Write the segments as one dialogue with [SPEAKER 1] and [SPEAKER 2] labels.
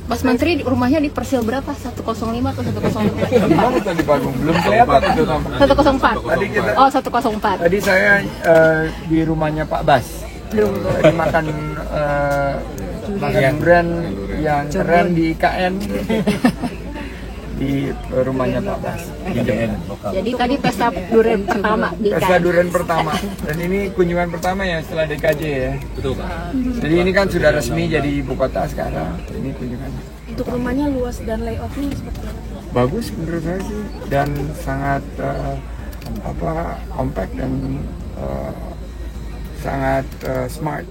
[SPEAKER 1] Mas Menteri rumahnya di Persil berapa? 105 atau 104?
[SPEAKER 2] Gimana tadi Pak Agung? Belum kelihatan itu namanya.
[SPEAKER 1] 104.
[SPEAKER 2] Tadi kita,
[SPEAKER 1] Oh, 104.
[SPEAKER 2] tadi saya di rumahnya Pak Bas. Tadi makan durian yang keren di IKN. Di rumahnya Pak Bas.
[SPEAKER 1] Jadi tadi pesta durian pertama di
[SPEAKER 2] Pesta
[SPEAKER 1] IKN.
[SPEAKER 2] durian pertama. Dan ini kunjungan pertama ya setelah DKJ ya. Betul Pak. Jadi ini kan sudah resmi jadi ibu kota sekarang. Ini kunjungannya.
[SPEAKER 3] Untuk rumahnya luas dan layoutnya seperti apa?
[SPEAKER 2] Bagus menurut saya sih dan sangat compact dan sangat smart.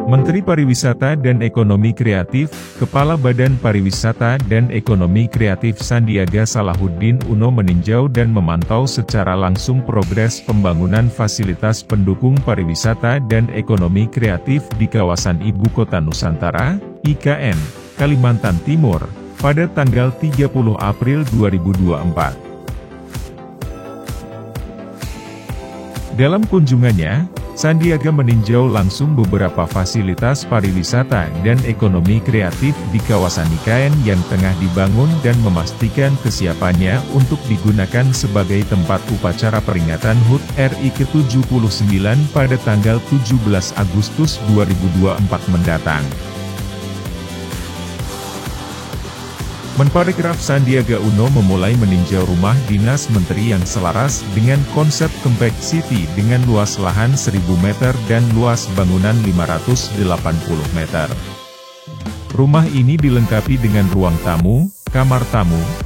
[SPEAKER 4] Menteri Pariwisata dan Ekonomi Kreatif, Kepala Badan Pariwisata dan Ekonomi Kreatif Sandiaga Salahuddin Uno meninjau dan memantau secara langsung progres pembangunan fasilitas pendukung pariwisata dan ekonomi kreatif di kawasan Ibu Kota Nusantara, IKN, Kalimantan Timur, pada tanggal 30 April 2024. Dalam kunjungannya, Sandiaga meninjau langsung beberapa fasilitas pariwisata dan ekonomi kreatif di kawasan IKN yang tengah dibangun dan memastikan kesiapannya untuk digunakan sebagai tempat upacara peringatan HUT RI ke-79 pada tanggal 17 Agustus 2024 mendatang. Menparekraf Sandiaga Uno memulai meninjau rumah dinas menteri yang selaras dengan konsep Compact City dengan luas lahan 1000 meter dan luas bangunan 580 meter. Rumah ini dilengkapi dengan ruang tamu,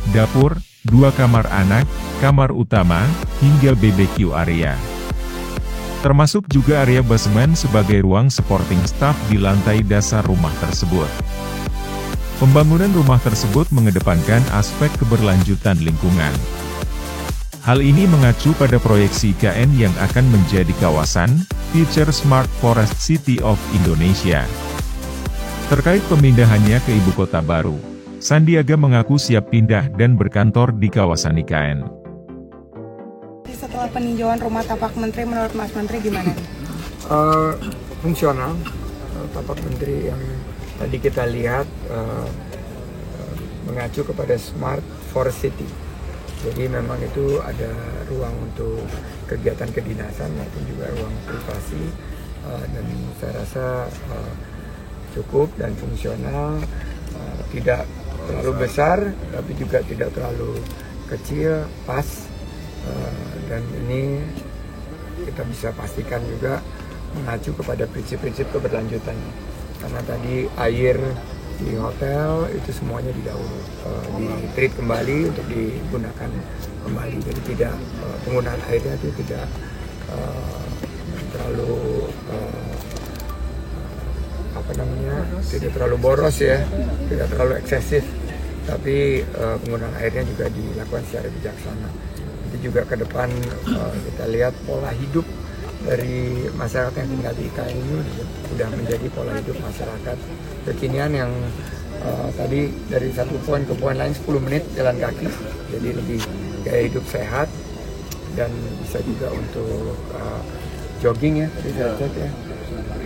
[SPEAKER 4] dapur, 2 kamar anak, kamar utama, hingga BBQ area. Termasuk juga area basement sebagai ruang supporting staff di lantai dasar rumah tersebut. Pembangunan rumah tersebut mengedepankan aspek keberlanjutan lingkungan. Hal ini mengacu pada proyeksi IKN yang akan menjadi kawasan Future Smart Forest City of Indonesia. Terkait pemindahannya ke ibu kota baru, Sandiaga mengaku siap pindah dan berkantor di kawasan IKN.
[SPEAKER 3] Setelah peninjauan rumah tapak menteri, menurut Mas Menteri gimana?
[SPEAKER 2] Fungsional, tapak menteri yang tadi kita lihat mengacu kepada Smart Forest City. Jadi memang itu ada ruang untuk kegiatan kedinasan maupun juga ruang privasi dan saya rasa cukup dan fungsional, tidak terlalu besar tapi juga tidak terlalu kecil, pas, dan ini kita bisa pastikan juga mengacu kepada prinsip-prinsip keberlanjutan. Karena tadi air di hotel itu semuanya di-treat kembali untuk digunakan kembali, jadi tidak penggunaan airnya itu tidak terlalu tidak terlalu boros ya, tidak terlalu eksesif, tapi penggunaan airnya juga dilakukan secara bijaksana. Itu juga ke depan kita lihat pola hidup dari masyarakat yang tinggal di IKN ini sudah menjadi pola hidup masyarakat kekinian yang tadi dari satu poin ke poin lain 10 menit jalan kaki, jadi lebih gaya hidup sehat dan bisa juga untuk jogging ya, tadi saya cek ya.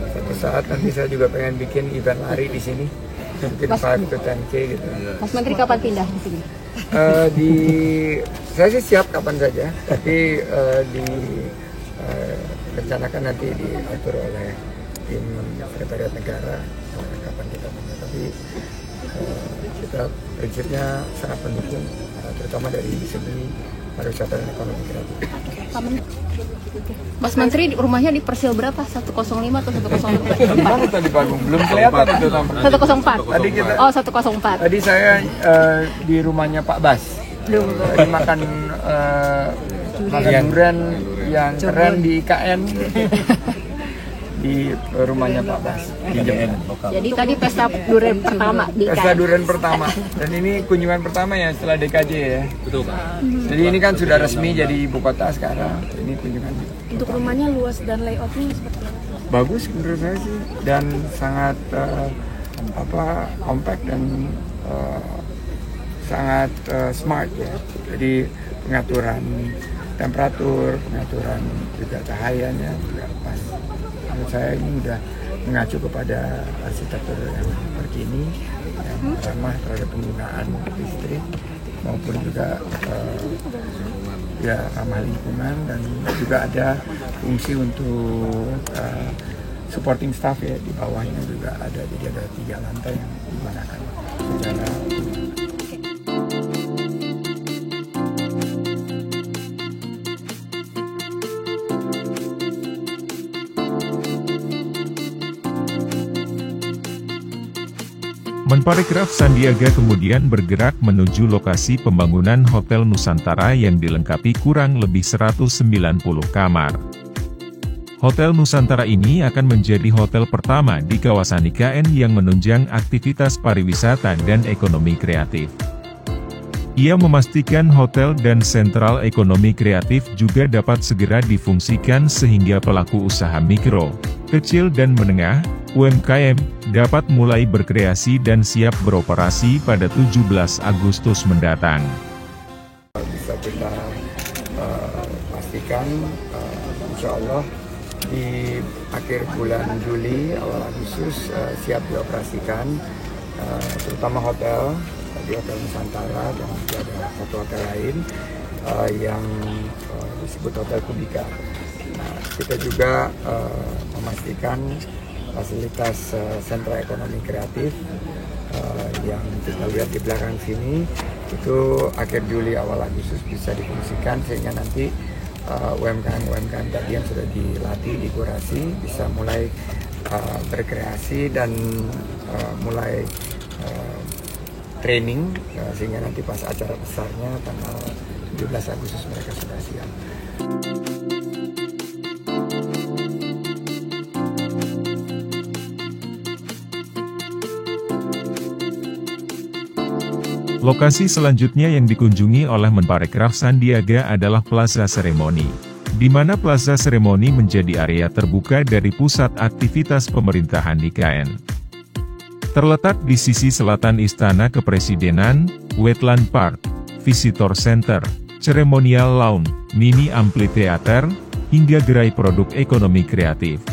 [SPEAKER 2] Satu saat nanti saya juga pengen bikin event lari di sini, mungkin 5 to 10K gitu.
[SPEAKER 1] Mas Menteri kapan pindah di sini?
[SPEAKER 2] Saya sih siap kapan saja, tapi rencanakan nanti diatur oleh tim Sekretariat Negara kapan kita punya, tapi kita prinsipnya sangat mendukung, terutama dari segi pariwisata dan ekonomi kreatif.
[SPEAKER 1] Mas Menteri rumahnya di Persil berapa? 105 atau 104?
[SPEAKER 2] Gimana tadi Pak Agung? Belum kelihatan itu namanya.
[SPEAKER 1] 104.
[SPEAKER 2] Tadi kita,
[SPEAKER 1] Oh, 104.
[SPEAKER 2] tadi saya di rumahnya Pak Bas. Tadi makan durian yang keren di IKN. Di rumahnya Pak Bas.
[SPEAKER 1] Jadi tadi pesta durian pertama di
[SPEAKER 2] Pesta
[SPEAKER 1] IKN.
[SPEAKER 2] durian pertama. Dan ini kunjungan pertama ya setelah DKJ ya. Betul Pak. Jadi ini kan sudah resmi jadi ibu kota sekarang. Ini kunjungannya.
[SPEAKER 3] Untuk rumahnya luas dan layoutnya seperti apa?
[SPEAKER 2] Bagus menurut saya sih dan sangat compact dan sangat smart ya. Jadi pengaturan temperatur, pengaturan juga cahayanya juga pas. Menurut saya ini udah mengacu kepada arsitektur yang terkini, yang ramah terhadap penggunaan listrik maupun juga ya ramah lingkungan, dan juga ada fungsi untuk supporting staff ya, di bawahnya juga ada, jadi ada 3 lantai yang digunakan secara
[SPEAKER 4] Menparekraf Sandiaga kemudian bergerak menuju lokasi pembangunan Hotel Nusantara yang dilengkapi kurang lebih 190 kamar. Hotel Nusantara ini akan menjadi hotel pertama di kawasan IKN yang menunjang aktivitas pariwisata dan ekonomi kreatif. Ia memastikan hotel dan sentral ekonomi kreatif juga dapat segera difungsikan sehingga pelaku usaha mikro, kecil dan menengah, UMKM, dapat mulai berkreasi dan siap beroperasi pada 17 Agustus mendatang.
[SPEAKER 2] Bisa kita pastikan insya Allah di akhir bulan Juli, awal Agustus siap dioperasikan, terutama hotel, di Hotel Nusantara, dan juga ada satu hotel lain yang disebut Hotel Kubika. Nah, kita juga memastikan fasilitas sentra ekonomi kreatif yang kita lihat di belakang sini itu akhir Juli awal Agustus bisa difungsikan, sehingga nanti UMKM tadi yang sudah dilatih, dikurasi bisa mulai berkreasi dan mulai training, sehingga nanti pas acara besarnya tanggal 17 Agustus mereka sudah siap.
[SPEAKER 4] Lokasi selanjutnya yang dikunjungi oleh Menparekraf Sandiaga adalah Plaza Seremoni, di mana Plaza Seremoni menjadi area terbuka dari pusat aktivitas pemerintahan IKN. Terletak di sisi selatan Istana Kepresidenan, Wetland Park, Visitor Center, Ceremonial Lawn, Mini Amphitheater, hingga gerai produk ekonomi kreatif.